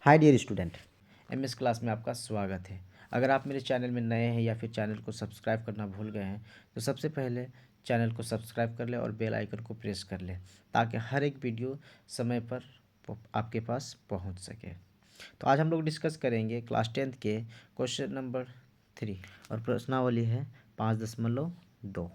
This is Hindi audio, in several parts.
हाय डियर स्टूडेंट, एमएस क्लास में आपका स्वागत है। अगर आप मेरे चैनल में नए हैं या फिर चैनल को सब्सक्राइब करना भूल गए हैं तो सबसे पहले चैनल को सब्सक्राइब कर लें और बेल आइकन को प्रेस कर लें ताकि हर एक वीडियो समय पर आपके पास पहुंच सके। तो आज हम लोग डिस्कस करेंगे क्लास 10th के क्वेश्चन नंबर 3 और प्रश्नावली है 5.2।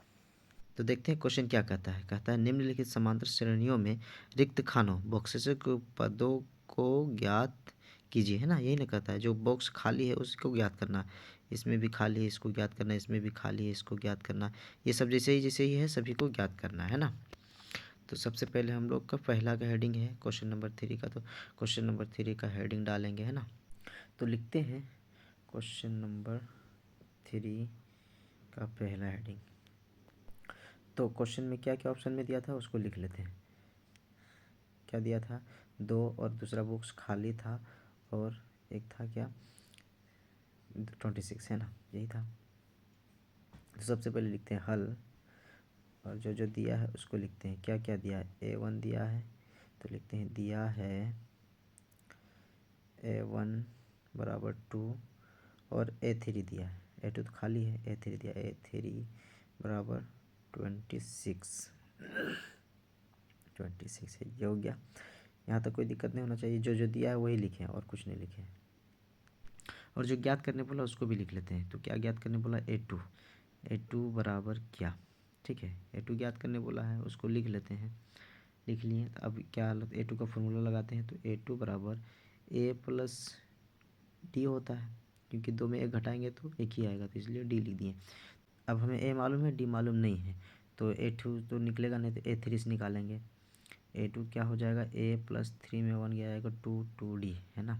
तो देखते हैं क्वेश्चन क्या कहता है। कहता है निम्नलिखित समांतर श्रेणियों में रिक्त खानों बॉक्सेस के पदों को ज्ञात कीजिए, है ना। यही ना कहता है, जो बॉक्स खाली है उसको ज्ञात करना। इसमें भी खाली है, इसको ज्ञात करना, इसमें भी खाली है, इसको ज्ञात करना। ये सब जैसे ही है सभी को ज्ञात करना है ना। तो सबसे पहले हम लोग का पहला का हेडिंग है क्वेश्चन नंबर 3 का। तो क्वेश्चन नंबर 3 का हेडिंग डालेंगे, है ना। तो लिखते हैं क्वेश्चन नंबर 3 का पहला हेडिंग। तो क्वेश्चन में क्या क्या ऑप्शन में दिया था उसको लिख लेते हैं। क्या दिया था? 2 और दूसरा बॉक्स खाली था और एक था क्या 26, है ना, यही था। तो सबसे पहले लिखते हैं हल और जो जो दिया है उसको लिखते हैं। क्या क्या दिया है? A1 दिया है तो लिखते हैं दिया है A1 बराबर 2 और A3 दिया है। A2 तो खाली है, A3 दिया, A3 बराबर 26 है। ये हो गया। यहाँ तक कोई दिक्कत नहीं होना चाहिए। जो जो दिया है वही लिखें और कुछ नहीं लिखें। और जो ज्ञात करने बोला उसको भी लिख लेते हैं। तो क्या ज्ञात करने बोला? A2 बराबर क्या, ठीक है। A2 ज्ञात करने बोला है, उसको लिख लेते हैं। लिख लिए। अब क्या A2 का फॉर्मूला लगाते हैं। तो A2 बराबर A प्लस डी होता है, क्योंकि 2 में 1 घटाएंगे तो 1 ही आएगा, तो इसलिए डी लिख दिए। अब हमें A मालूम है, डी मालूम नहीं है, तो A2 तो निकलेगा नहीं, तो A3 से निकालेंगे। A2 क्या हो जाएगा? A प्लस 3 में 1 गया आएगा 2D, है ना।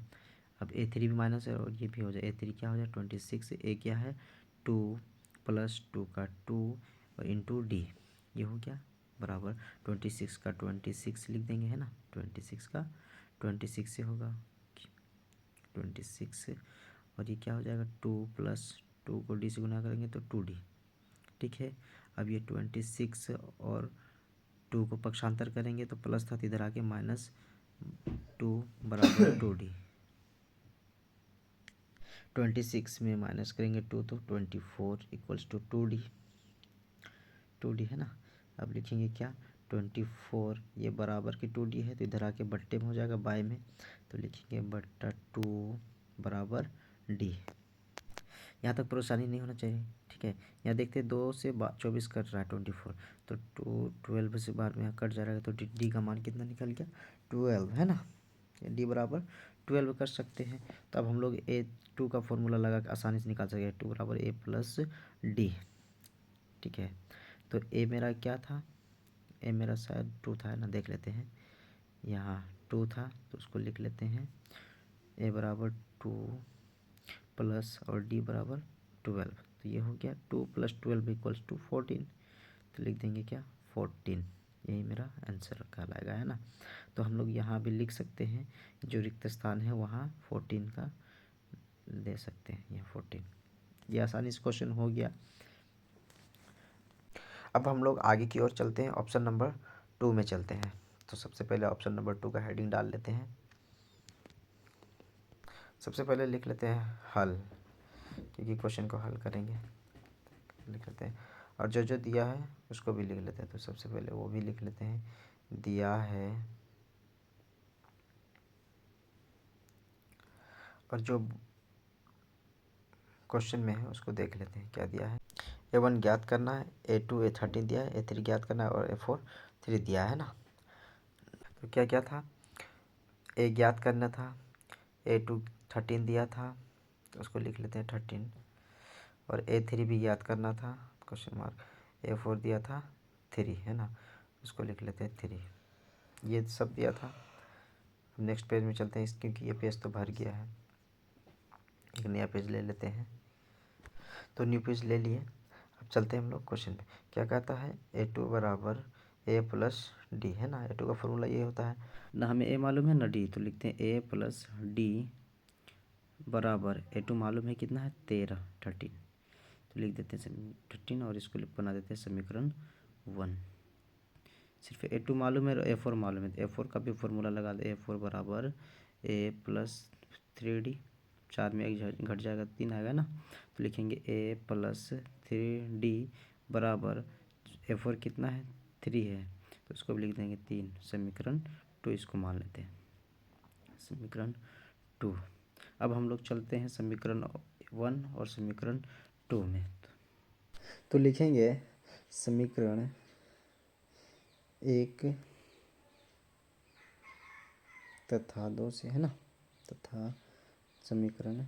अब A3 भी माइनस है और ये भी हो जाए। A3 क्या हो जाए? 26। A क्या है? 2 प्लस 2 का 2 और इंटू डी, ये हो गया बराबर 26 का 26 लिख देंगे, है ना। 26 का 26 से होगा 26 और ये क्या हो जाएगा? 2 प्लस 2 को डी से गुना करेंगे तो 2D, ठीक है। अब ये 26 और 2 को पक्षांतर करेंगे तो प्लस था, तो इधर आके -2 बराबर 2D। 26 में माइनस करेंगे 2 तो 24 इक्वल्स टू 2D है ना। अब लिखेंगे क्या? 24 ये बराबर की 2D है, तो इधर आके बट्टे में हो जाएगा बाय में, तो लिखेंगे बट्टा 2 बराबर D। यहाँ तक परेशानी नहीं होना चाहिए, ठीक है। यहाँ देखते हैं 2 से 24 कट रहा है 24, तो 12 से बाहर में यहाँ कट जा रहा है, तो D का मान कितना निकल गया? 12, है ना। D बराबर 12 कर सकते हैं। तो अब हम लोग A2 का फॉर्मूला लगा के आसानी से निकाल सकते हैं। 2 बराबर A प्लस डी, ठीक है। तो A मेरा क्या था? A मेरा शायद 2 था, है ना, देख लेते हैं। यहाँ 2 था तो उसको लिख लेते हैं। A बराबर 2 प्लस और D बराबर 12, तो ये हो गया 2 प्लस 12 इक्वल्स टू 14, तो लिख देंगे क्या? 14। यही मेरा आंसर कहलाएगा, है ना। तो हम लोग यहाँ भी लिख सकते हैं, जो रिक्त स्थान है वहाँ 14 का ले सकते हैं, यहाँ 14। ये आसानी से क्वेश्चन हो गया। अब हम लोग आगे की ओर चलते हैं, ऑप्शन नंबर 2 में चलते हैं। तो सबसे पहले ऑप्शन नंबर 2 का हेडिंग डाल लेते हैं। सबसे पहले लिख लेते हैं हल, क्योंकि क्वेश्चन को हल करेंगे। लिख लेते हैं और जो जो दिया है उसको भी लिख लेते हैं। तो सबसे पहले वो भी लिख लेते हैं। दिया है और जो क्वेश्चन में है उसको देख लेते हैं। क्या दिया है? A1 ज्ञात करना है, A2 A13 दिया है, A3 ज्ञात करना है और A4 3 दिया है ना। तो क्या क्या था? A ज्ञात करना था, A2 13 दिया था तो उसको लिख लेते हैं 13, और A3 भी ज्ञात करना था, क्वेश्चन मार्क। A4 दिया था 3, है ना, उसको लिख लेते हैं 3। ये सब दिया था। नेक्स्ट पेज में चलते हैं, क्योंकि ये पेज तो भर गया है। एक नया पेज ले लेते हैं। तो न्यू पेज ले लिए। अब चलते हैं हम लोग क्वेश्चन पे। क्या कहता है? A2 बराबर A प्लस डी, है ना। A2 का फॉर्मूला ये होता है ना, हमें A मालूम है ना D, तो लिखते हैं A प्लस डी बराबर A2 मालूम है कितना है? 13 तो लिख देते हैं 13 और इसको बना देते हैं समीकरण 1। सिर्फ A2 मालूम है और A4 मालूम है, तो A4 का भी फॉर्मूला लगा दे। A4 बराबर A प्लस 3D, 4 में 1 घट जाएगा 3 आएगा ना, तो लिखेंगे a प्लस 3D बराबर A4 कितना है 3 है, तो उसको भी लिख देंगे 3, समीकरण 2 इसको मान लेते हैं, समीकरण 2। अब हम लोग चलते हैं समीकरण 1 और समीकरण 2 में, तो लिखेंगे समीकरण 1 तथा 2 से, है ना, तथा समीकरण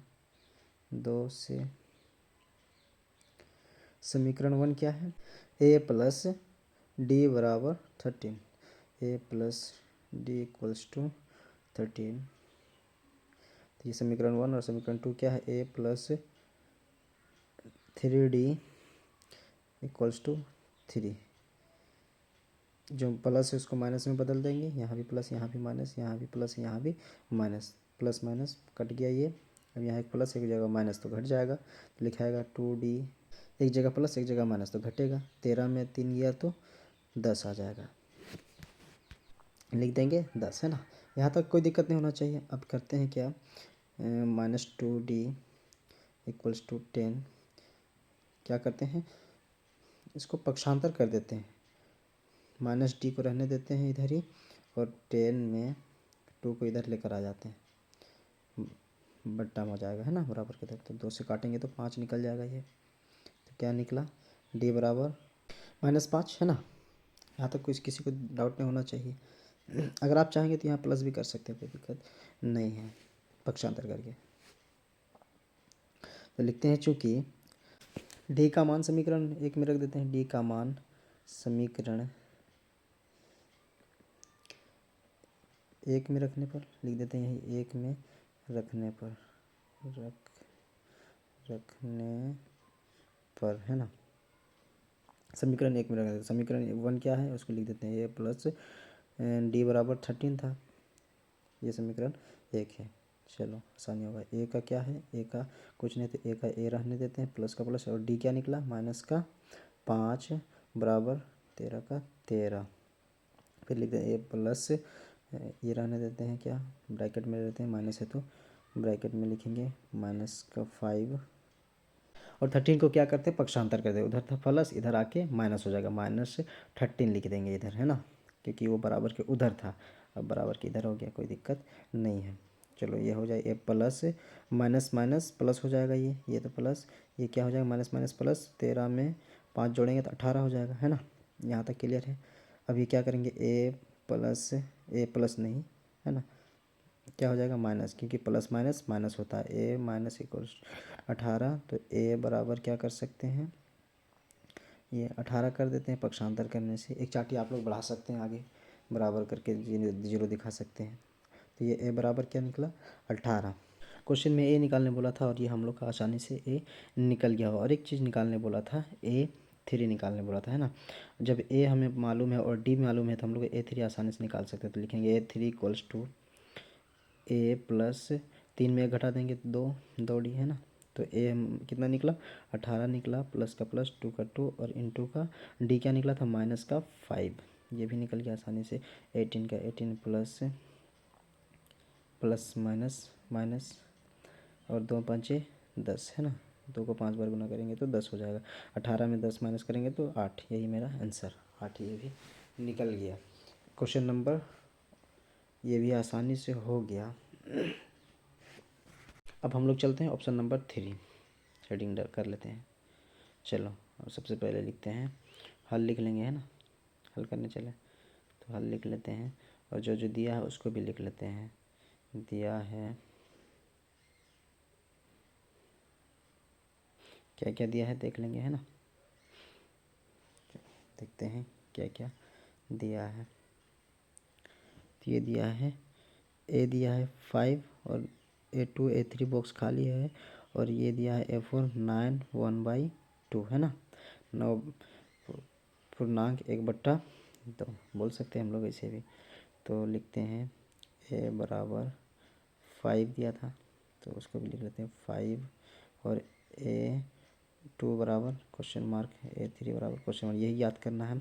2 से समीकरण 1 क्या है, a प्लस डी बराबर 13, a plus D equals to 13। तो ये समीकरण 1 और समीकरण 2 क्या है, a plus 3D equals to 3, जो प्लस है उसको माइनस में बदल देंगे, यहाँ भी प्लस यहाँ भी माइनस, यहाँ भी प्लस यहाँ भी माइनस, प्लस माइनस कट गया ये, अब यहाँ एक प्लस एक जगह माइनस तो घट जाएगा, तो लिखाएगा 2D, एक जगह प्लस एक जगह माइनस तो घटेगा, 13 में 3 गया तो 10 आ जाएगा, लिख देंगे 10, है ना, यहाँ तक कोई दिक्कत नहीं होना चाहिए। अब करते हैं क्या, -2D इक्वल्स टू 10, क्या करते हैं इसको पक्षांतर कर देते हैं, -D को रहने देते हैं इधर ही, और 10 में 2 को इधर लेकर आ जाते हैं, बट्टा हो जाएगा, है ना, बराबर के इधर, तो 2 से काटेंगे तो 5 निकल जाएगा ये, तो क्या निकला D बराबर -5, है ना, यहाँ तक कुछ किसी को डाउट नहीं होना चाहिए। अगर आप चाहेंगे तो यहाँ प्लस भी कर सकते हैं, कोई दिक्कत नहीं है पक्षांतर करके। तो लिखते हैं चूँकि डी का मान समीकरण 1 में रख देते हैं, डी का मान समीकरण 1 में रखने पर लिख देते हैं, यही 1 में रखने पर रखने पर, है ना, समीकरण 1 में रख देते हैं। समीकरण 1 क्या है उसको लिख देते हैं, a प्लस डी बराबर 13 था, ये समीकरण 1 है। चलो आसानी होगा, ए का क्या है, ए का कुछ नहीं, तो ए का ए रहने देते हैं, प्लस का प्लस, और डी क्या निकला -5 बराबर 13 का 13, फिर लिख दें ए प्लस ये रहने देते हैं, क्या ब्रैकेट में रहते हैं, माइनस है तो ब्रैकेट में लिखेंगे -5, और 13 को क्या करते हैं पक्षांतर करते हैं, उधर था प्लस इधर आके माइनस हो जाएगा, -13 लिख देंगे इधर, है ना, क्योंकि वो बराबर के उधर था, अब बराबर के इधर हो गया, कोई दिक्कत नहीं है। चलो ये हो जाए ए प्लस माइनस माइनस प्लस हो जाएगा, ये तो प्लस, ये क्या हो जाएगा माइनस माइनस प्लस, 13 में 5 जोड़ेंगे तो 18 हो जाएगा, है ना, यहाँ तक क्लियर है। अब ये क्या करेंगे, ए प्लस नहीं, है ना, क्या हो जाएगा माइनस, क्योंकि प्लस माइनस माइनस होता है, ए माइनस इक्वल्स 18, तो ए बराबर क्या कर सकते हैं, ये 18 कर देते हैं, पक्षांतर करने से एक चार्टी आप लोग बढ़ा सकते हैं आगे, बराबर करके जीरो दिखा सकते हैं, तो ये ए बराबर क्या निकला 18। क्वेश्चन में ए निकालने बोला था और ये हम लोग का आसानी से ए निकल गया, और एक चीज़ निकालने बोला था, A3 निकालने बोला था, है ना, जब ए हमें मालूम है और डी मालूम है तो हम लोग A3 आसानी से निकाल सकते हैं, तो लिखेंगे A3 equals to A plus 3 में 1 घटा देंगे तो 2D, है ना, तो ए कितना निकला 18 निकला, प्लस का प्लस 2 का 2 और इनटू का डी क्या निकला था -5, ये भी निकल गया आसानी से, 18 का 18 प्लस माइनस माइनस, और 2 5 10, है ना, 2 को 5 बार गुना करेंगे तो 10 हो जाएगा, 18 में 10 माइनस करेंगे तो 8, यही मेरा आंसर 8, ये भी निकल गया। क्वेश्चन नंबर ये भी आसानी से हो गया। अब हम लोग चलते हैं ऑप्शन नंबर 3, हेडिंग कर लेते हैं। चलो अब सबसे पहले लिखते हैं, हल लिख लेंगे, है ना, हल करने चले तो हल लिख लेते हैं, और जो जो दिया है उसको भी लिख लेते हैं, दिया है क्या क्या दिया है देख लेंगे, है ना, देखते हैं क्या क्या दिया है। तो ये दिया है, ए दिया है 5 और A2 A3 बॉक्स खाली है, और ये दिया है A4 9 1/2, है ना, 9 पूर्णांक 1/2 बोल सकते हैं हम लोग ऐसे भी। तो लिखते हैं ए बराबर 5 दिया था तो उसको भी लिख लेते हैं 5, और A2 बराबर क्वेश्चन मार्क, A3 बराबर क्वेश्चन मार्क, यही याद करना है।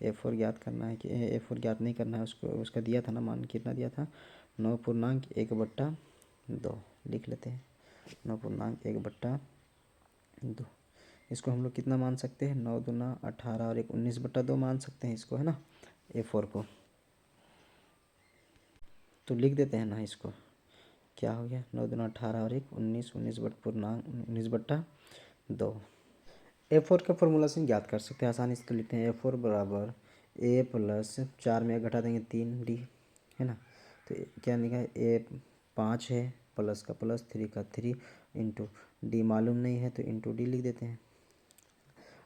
A4 याद करना है कि A4 याद नहीं करना है, उसको उसका दिया था ना मान, कितना दिया था 9 पूर्णांक 1/2, लिख लेते हैं 9.1/2। इसको हम लोग कितना मान सकते हैं, 9 दूना 18 और 1 19/2 मान सकते हैं इसको, है ना, A4 को। तो लिख देते हैं ना इसको, क्या हो गया, 9 दूना 18 और 1 19, 19/2। A4 का फॉर्मूला से ज्ञात कर सकते हैं आसानी से। तो लिखते हैं A4 बराबर A प्लस 4 में घटा देंगे 3D, है ना। तो क्या लिखा है, A 5 है, प्लस का प्लस 3 का 3 इंटू D मालूम नहीं है तो इंटू D लिख देते हैं,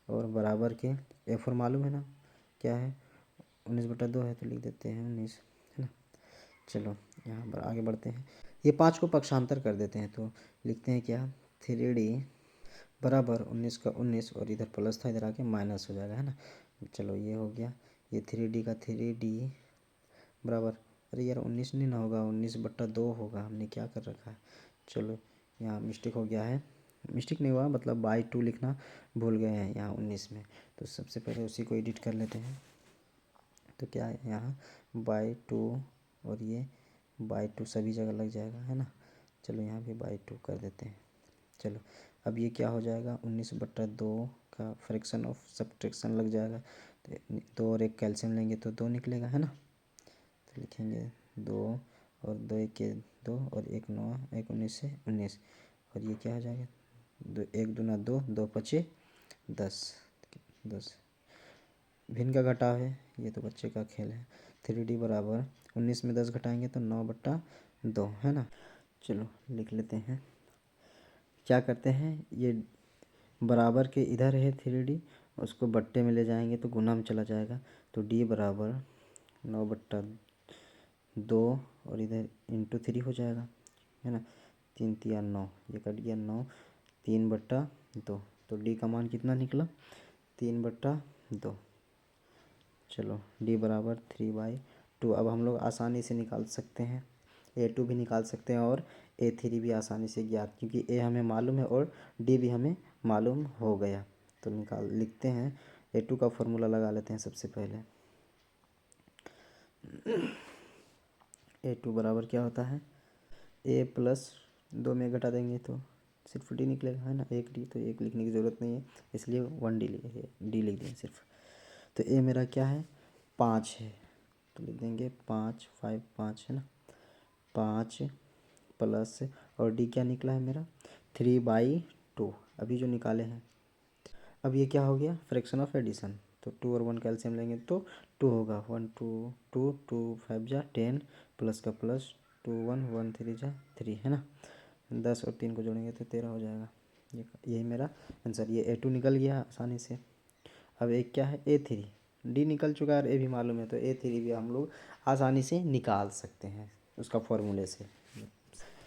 और बराबर के A4 मालूम है ना क्या है, 19/2 है तो लिख देते हैं 19, है ना। चलो यहाँ पर आगे बढ़ते हैं, ये 5 को पक्षांतर कर देते हैं तो लिखते हैं क्या, 3D बराबर 19 का 19 और इधर प्लस था इधर आके माइनस हो जाएगा, है ना। चलो ये हो गया, ये 3D का 3D बराबर, अरे यार 19 नहीं ना होगा, 19/2 होगा, हमने क्या कर रखा है। चलो यहाँ मिस्टेक हो गया है, मिस्टेक नहीं हुआ मतलब बाई 2 लिखना भूल गए हैं यहाँ 19 में। तो सबसे पहले उसी को एडिट कर लेते हैं। तो क्या है यहाँ बाई 2 और ये बाई 2 सभी जगह लग जाएगा, है ना। चलो यहाँ भी बाई 2 कर देते हैं। चलो अब ये क्या हो जाएगा, 19/2 का फ्रैक्शन ऑफ सब्ट्रैक्शन लग जाएगा। तो 2 और 1 कैल्शियम लेंगे तो 2 निकलेगा, है ना। तो लिखेंगे 2 और 2 1 2 और 1 9 1 19 से 19, और ये क्या हो जाएगा, 1 दूना 2 2 पचे 10 10। भिन्न का घटाव है, ये तो बच्चे का खेल है। 3D बराबर 19 में 10 घटाएंगे तो 9/2, है ना। चलो लिख लेते हैं, क्या करते हैं, ये बराबर के इधर है 3D, उसको बट्टे में ले जाएंगे तो गुना में चला जाएगा। तो D बराबर 9/2 और इधर इंटू 3 हो जाएगा, है ना। 3 3 9, ये कट गया 9, 3/2। तो D का मान कितना निकला, 3/2। चलो D बराबर 3/2। अब हम लोग आसानी से निकाल सकते हैं, A2 भी निकाल सकते हैं और A3 भी आसानी से ज्ञात, क्योंकि A हमें मालूम है और D भी हमें मालूम हो गया। तो लिखते हैं, A2 का फॉर्मूला लगा लेते हैं सबसे पहले। A2 बराबर क्या होता है, A प्लस 2 में घटा देंगे तो सिर्फ D निकलेगा, है ना। 1D, तो 1 लिखने की ज़रूरत नहीं है, इसलिए 1D D लिख दें सिर्फ। तो A मेरा क्या है, 5 है, तो लिख देंगे 5 5 5, है ना। 5 प्लस, और D क्या निकला है मेरा, 3/2 अभी जो निकाले हैं। अब ये क्या हो गया, फ्रैक्शन ऑफ एडिशन। तो 2 और 1 कैल्शियम लेंगे तो 2 होगा, 1 2 2 2 5 जा 10, प्लस का प्लस 2 1 1 3 जा 3, है ना। 10 और 3 को जोड़ेंगे तो 13 हो जाएगा। यही मेरा आंसर, ये A2 निकल गया आसानी से। अब एक क्या है, A3, D निकल चुका है और A भी मालूम है, तो A3 भी हम लोग आसानी से निकाल सकते हैं उसका फॉर्मूले से।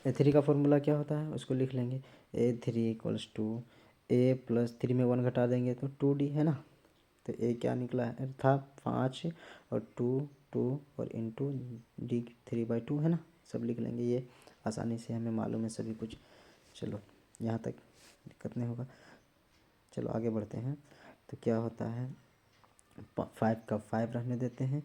A3 का फॉर्मूला क्या होता है, उसको लिख लेंगे, A3 equals to A plus 3 में 1 घटा देंगे तो 2D, है ना। तो A क्या निकला है, था 5 और 2 2 और इंटू D 3/2, है ना। सब लिख लेंगे, ये आसानी से हमें मालूम है सभी कुछ। चलो यहाँ तक दिक्कत नहीं होगा। चलो आगे बढ़ते हैं। तो क्या होता है, 5 का 5 रहने देते हैं,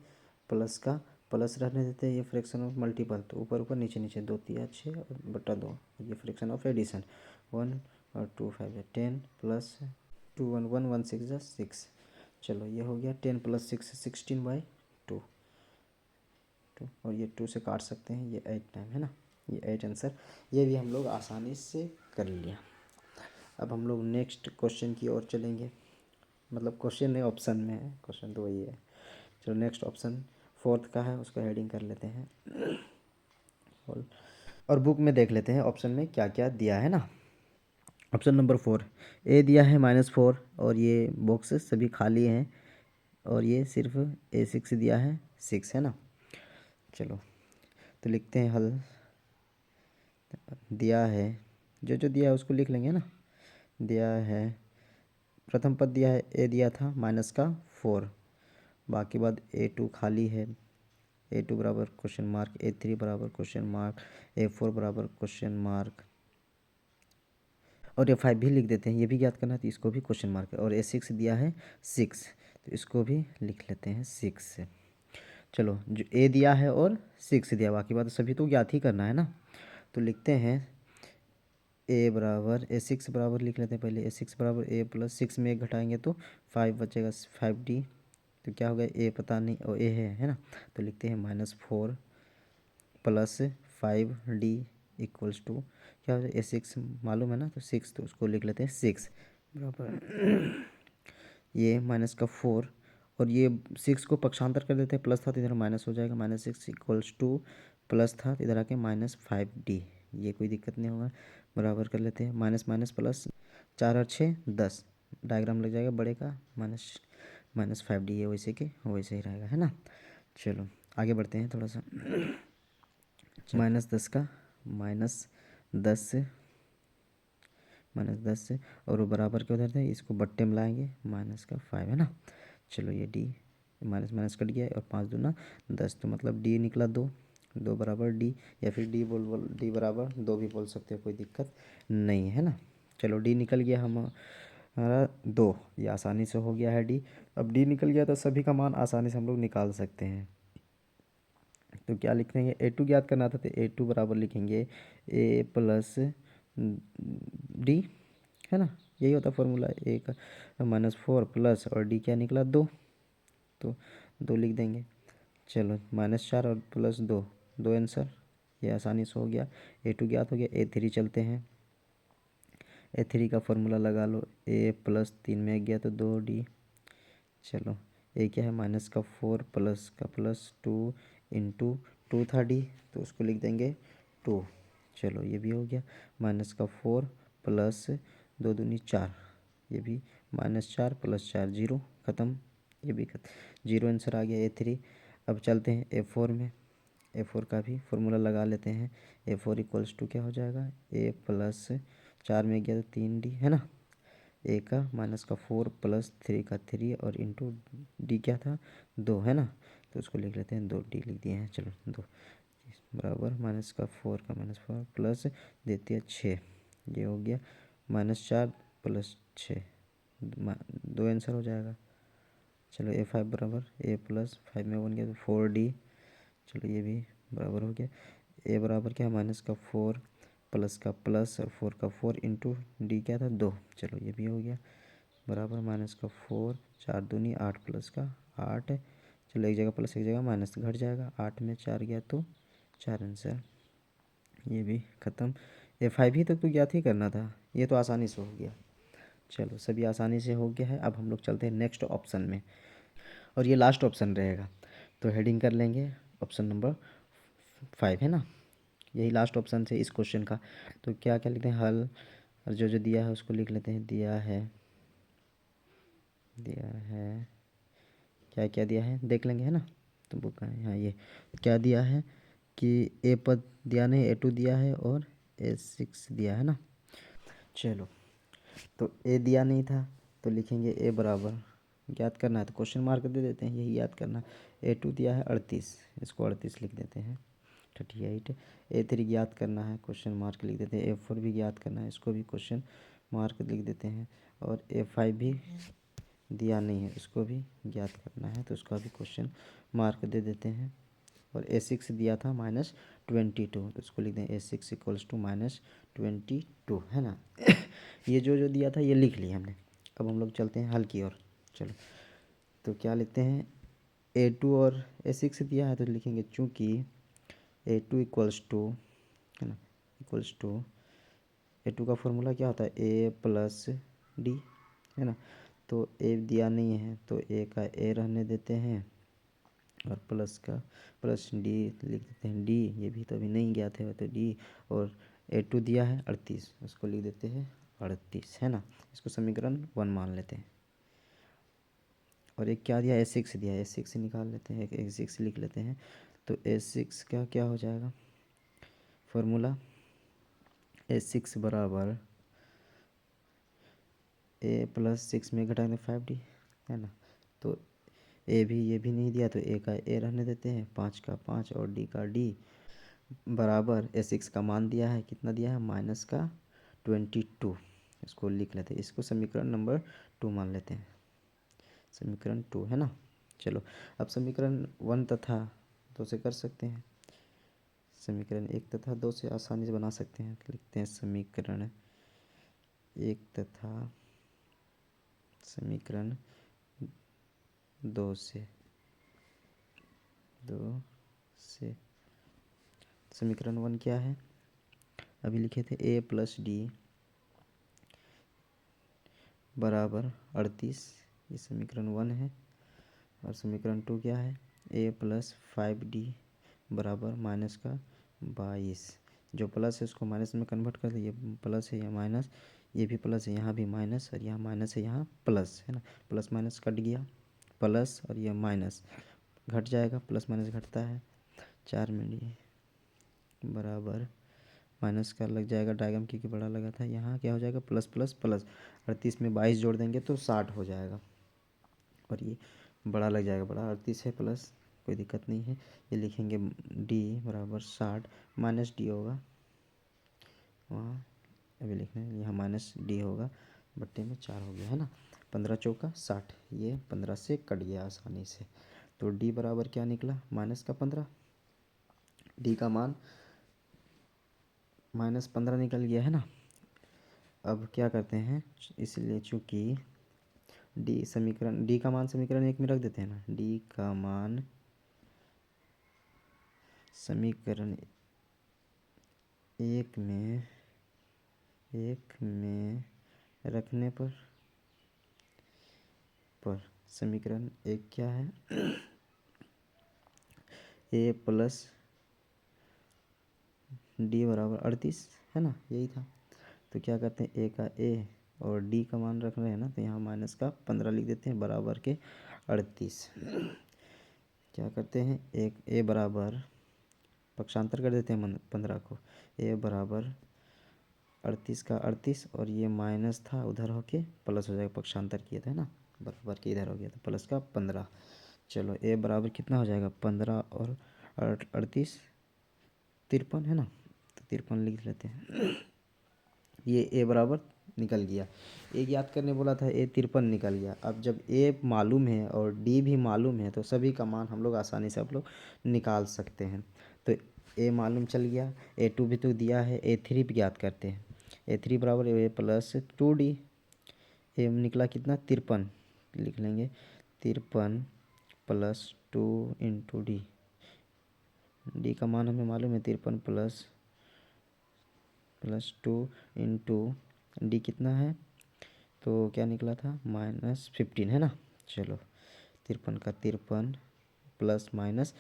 प्लस का प्लस रहने देते हैं, ये फ्रैक्शन ऑफ मल्टीपल, तो ऊपर ऊपर नीचे नीचे 2 3 6 और बटा 2, ये फ्रैक्शन ऑफ एडिशन, 1 और 2 5 है 10 प्लस 2 1 1 1 6 जा 6। चलो ये हो गया 10 प्लस 6 16/2, और ये 2 से काट सकते हैं, ये 8 टाइम, है ना। ये 8 आंसर, ये भी हम लोग आसानी से कर लिया। अब हम लोग नेक्स्ट क्वेश्चन की ओर चलेंगे, मतलब क्वेश्चन नहीं, ऑप्शन में है, क्वेश्चन तो वही है। चलो नेक्स्ट ऑप्शन 4th का है, उसको हेडिंग कर लेते हैं और बुक में देख लेते हैं ऑप्शन में क्या क्या दिया है ना। ऑप्शन नंबर 4, A दिया है -4 और ये बॉक्स सभी खाली हैं, और ये सिर्फ A6 दिया है 6, है ना। चलो तो लिखते हैं हल, दिया है जो जो दिया है उसको लिख लेंगे ना। दिया है, प्रथम पद दिया है, A दिया था -4, बाकी बाद A2 खाली है, A2 बराबर क्वेश्चन मार्क, A3 बराबर क्वेश्चन मार्क, A4 बराबर क्वेश्चन मार्क, और A5 भी लिख देते हैं, ये भी ज्ञात करना है तो इसको भी क्वेश्चन मार्क है, और A6 दिया है 6, तो इसको भी लिख लेते हैं 6। चलो जो A दिया है और 6 दिया, बाकी बात सभी तो ज्ञात ही करना है ना। तो लिखते हैं ए बराबर A6 बराबर लिख लेते हैं पहले। A6 बराबर A प्लस 6 में 1 घटाएंगे तो 5 बचेगा, 5D। तो क्या हो गया, ए पता नहीं और ए है ना, तो लिखते हैं -4 प्लस 5D इक्वल्स टू क्या हो जाए, A6 मालूम है ना, तो 6, तो उसको लिख लेते हैं 6 बराबर ये माइनस का 4 और ये 6 को पक्षांतर कर देते हैं, प्लस था तो इधर माइनस हो जाएगा, -6 इक्वल्स टू प्लस था तो इधर आके -5D। ये कोई दिक्कत नहीं होगा, बराबर कर लेते हैं। माइनस माइनस प्लस, 4 और 6 10, डायग्राम लग जाएगा बड़े का, -5D। ये वैसे के वैसे ही रहेगा, है ना। चलो आगे बढ़ते हैं थोड़ा सा। -10 का -10 -10 और वो बराबर के उधर थे, इसको बट्टे में लाएंगे, -5 है ना। चलो ये D माइनस माइनस कट गया और 5 दूना 10, तो मतलब D निकला 2, 2 बराबर D, या फिर D बराबर 2 भी बोल सकते हो, कोई दिक्कत नहीं है ना। चलो D निकल गया हमारा 2, ये आसानी से हो गया है D। अब D निकल गया तो सभी का मान आसानी से हम लोग निकाल सकते हैं। तो क्या लिखेंगे, A2 ज्ञात करना था तो A2 बराबर लिखेंगे A प्लस D, है ना। यही होता फॉर्मूला, A का -4 प्लस और D क्या निकला 2, तो 2 लिख देंगे। चलो -4 और प्लस 2, 2 आंसर, ये आसानी से हो गया। A2 ज्ञात हो गया। A3 चलते हैं, A3 का फॉर्मूला लगा लो, A प्लस 3 में गया तो 2D। चलो A क्या है, -4 प्लस का प्लस 2 इंटू 2 था D, तो उसको लिख देंगे 2। चलो ये भी हो गया, -4 प्लस 2 दूनी 4, ये भी -4 प्लस 4 0, ख़त्म, ये भी खत्म, 0 आंसर आ गया A3। अब चलते हैं A4 में, A4 का भी फॉर्मूला लगा लेते हैं। A4 इक्वल्स टू क्या हो जाएगा, A प्लस 4 में गया तो 3D, है ना। A का -4 प्लस 3 का 3 और इंटू D क्या था 2, है ना, तो उसको लिख लेते हैं 2D लिख दिए हैं। चलो 2 बराबर -4 का -4 प्लस देते हैं 6, ये हो गया -4 प्लस 6, 2 आंसर हो जाएगा। चलो A5 बराबर A प्लस 5 में 1 गया तो 4D। चलो ये भी बराबर हो गया। A बराबर क्या, -4 प्लस का प्लस और 4 का 4 इंटू D क्या था 2। चलो ये भी हो गया, बराबर -4, 4 दूनी 8 प्लस का 8। चलो एक जगह प्लस एक जगह माइनस घट जाएगा, 8 में 4 गया तो 4 आंसर, ये भी ख़त्म। A5 ही तक तो ज्ञात ही करना था, ये तो आसानी से हो गया। चलो सभी आसानी से हो गया है। अब हम लोग चलते हैं नेक्स्ट ऑप्शन में, और ये लास्ट ऑप्शन रहेगा, तो हेडिंग कर लेंगे ऑप्शन नंबर 5, है ना। यही लास्ट ऑप्शन है इस क्वेश्चन का। तो क्या क्या लिखते हैं, हल, और जो जो दिया है उसको लिख लेते हैं। दिया है क्या क्या दिया है देख लेंगे, है ना। तो बुक है यहाँ, ये क्या दिया है कि A पद दिया नहीं, A2 दिया है और A6 दिया है ना। चलो तो A दिया नहीं था तो लिखेंगे A बराबर, ज्ञात करना है तो क्वेश्चन मार्क दे देते हैं, यही याद करना। A2 दिया है 38, इसको 38 लिख देते हैं, 38। A3 ज्ञात करना है, क्वेश्चन मार्क लिख देते हैं। A4 भी ज्ञात करना है, इसको भी क्वेश्चन मार्क लिख देते हैं। और A5 भी दिया नहीं है, इसको भी ज्ञात करना है, तो उसका भी क्वेश्चन मार्क दे देते हैं। और A6 दिया था -22, तो इसको लिख दें A6 इक्वल्स टू -22, है ना। ये जो जो दिया था ये लिख लिया हमने। अब हम लोग चलते हैं हल की ओर। चलो तो क्या लिखते हैं, A2 और A6 दिया है तो लिखेंगे चूँकि A2 इक्वल्स टू, है ना, इक्वल्स टू A2 का फॉर्मूला क्या होता है, A प्लस D, है ना। तो A दिया नहीं है तो A का A रहने देते हैं और प्लस का प्लस D लिख देते हैं, D ये भी तो अभी नहीं गया थे तो D। और A2 दिया है 38, उसको लिख देते हैं 38, है ना। इसको समीकरण 1 मान लेते हैं। और एक क्या दिया, A6 दिया है, A6 निकाल लेते हैं, A6 लिख लेते हैं। तो A6 का क्या हो जाएगा फॉर्मूला, A6 बराबर A प्लस 6 में घटाएंगे 5D, है ना। तो A भी ये भी नहीं दिया तो A का A रहने देते हैं, 5 का 5 और D का D बराबर A6 का मान दिया है, कितना दिया है -22, इसको लिख लेते हैं। इसको समीकरण नंबर 2 मान लेते हैं, समीकरण 2, है ना। चलो अब समीकरण 1 तथा 2 से कर सकते हैं। समीकरण 1 तथा 2 से आसानी से बना सकते हैं। लिखते हैं समीकरण 1 तथा समीकरण 2 से समीकरण 1 क्या है, अभी लिखे थे a प्लस डी बराबर 38, ये समीकरण 1 है। और समीकरण 2 क्या है, a प्लस 5d बराबर माइनस का 22। जो प्लस है उसको माइनस में कन्वर्ट कर दे, ये प्लस है या माइनस, ये भी प्लस है, यहाँ भी माइनस, और यहाँ माइनस है, यहाँ प्लस है ना। प्लस माइनस कट गया, प्लस और ये माइनस घट जाएगा, प्लस माइनस घटता है। 4 में डी बराबर माइनस का लग जाएगा डायग्राम क्योंकि बड़ा लगा था। यहाँ क्या हो जाएगा, प्लस प्लस प्लस, 38 में 22 जोड़ देंगे तो 60 हो जाएगा। और ये बड़ा लग जाएगा, बड़ा 38 है प्लस, कोई दिक्कत नहीं है। ये लिखेंगे डी बराबर 60 माइनस डी होगा वहाँ, अभी लिखना है, यहाँ माइनस डी होगा, बट्टे में 4 हो गया है ना। 15 चौका 60, ये 15 से कट गया आसानी से। तो डी बराबर क्या निकला, माइनस का 15। डी का मान -15 निकल गया है ना। अब क्या करते हैं, इसलिए चूँकि डी का मान समीकरण 1 में रख देते हैं ना। डी का मान समीकरण 1 में रखने पर समीकरण 1 क्या है, a प्लस डी बराबर 38 है ना, यही था। तो क्या करते हैं, a का a और d का मान रख रहे हैं ना, तो यहाँ माइनस का 15 लिख देते हैं बराबर के 38। क्या करते हैं, एक a बराबर पक्षांतर कर देते हैं 15 को, a बराबर 38 का 38, और ये माइनस था उधर होके प्लस हो जाएगा, पक्षांतर किए थे ना, बराबर के इधर हो गया तो प्लस का 15। चलो a बराबर कितना हो जाएगा, 15 और 38 53 है ना, तो 53 लिख लेते हैं। ये a बराबर निकल गया, a याद करने बोला था, a 53 निकल गया। अब जब a मालूम है और d भी मालूम है तो सभी का मान हम लोग आसानी से आप लोग निकाल सकते हैं। तो a मालूम चल गया, a2 भी तो दिया है, a3 भी याद करते हैं। a3 बराबर a प्लस 2d, a निकला कितना 53, लिख लेंगे 53 प्लस 2 इंटू डी। डी का मान हमें मालूम है 53 प्लस 2 इंटू डी कितना है, तो क्या निकला था -15 है ना। चलो 53 का 53 प्लस माइनस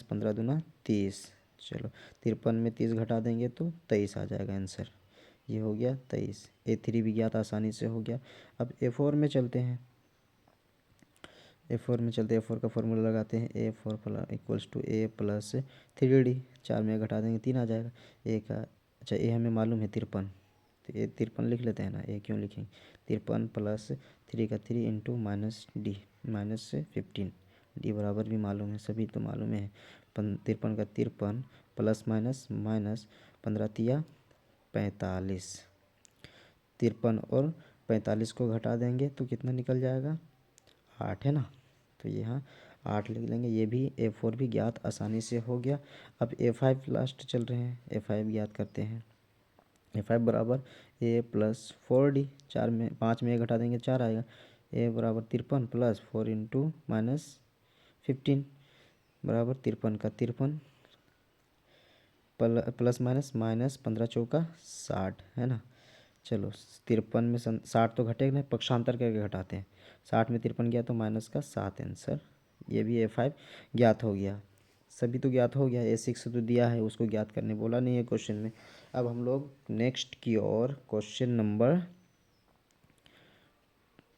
15 दूना 30। चलो 53 में 30 घटा देंगे तो 23 आ जाएगा आंसर, ये हो गया 23। a3 भी ज्ञात आसानी से हो गया। अब a4 में चलते हैं, a4 का फॉर्मूला लगाते हैं, a4 equals to a plus 3d, 4 में घटा देंगे 3 आ जाएगा। a का अच्छा a हमें मालूम है 53, तो a 53 लिख लेते हैं ना, a क्यों लिखेंगे, 53 प्लस 3 का 3 इंटू माइनस डी -15, डी बराबर भी मालूम है, सभी तो मालूम है। 53 का 53 प्लस माइनस 15 तिया 45, 53 और 45 को घटा देंगे तो कितना निकल जाएगा 8 है ना, तो यहाँ 8 लिख लेंगे। ये भी a4 भी ज्ञात आसानी से हो गया। अब a5 लास्ट चल रहे हैं, a5 ज्ञात करते हैं। a5 बराबर a प्लस 4d, 5 में घटा देंगे 4 आएगा। a बराबर 53 प्लस 4 इंटू -15 बराबर 53 का 53 प्लस माइनस 15 चौका 60 है ना। चलो 53 में 60 तो घटेगा नहीं, पक्षांतर करके घटाते हैं, 60 में 53 गया तो माइनस का 7 आंसर। ये भी a5 ज्ञात हो गया, सभी तो ज्ञात हो गया। a6 तो दिया है, उसको ज्ञात करने बोला नहीं है क्वेश्चन में। अब हम लोग नेक्स्ट की ओर क्वेश्चन नंबर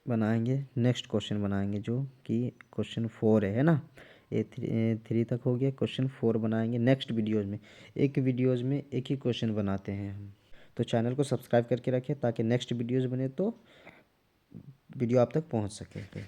बनाएंगे, नेक्स्ट क्वेश्चन बनाएंगे जो कि क्वेश्चन 4 है ना। a3 तक हो गया, क्वेश्चन 4 बनाएंगे नेक्स्ट वीडियोज़ में। एक वीडियोज़ में एक ही क्वेश्चन बनाते हैं हम, तो चैनल को सब्सक्राइब करके रखें ताकि नेक्स्ट वीडियोज़ बने तो वीडियो आप तक पहुंच सके।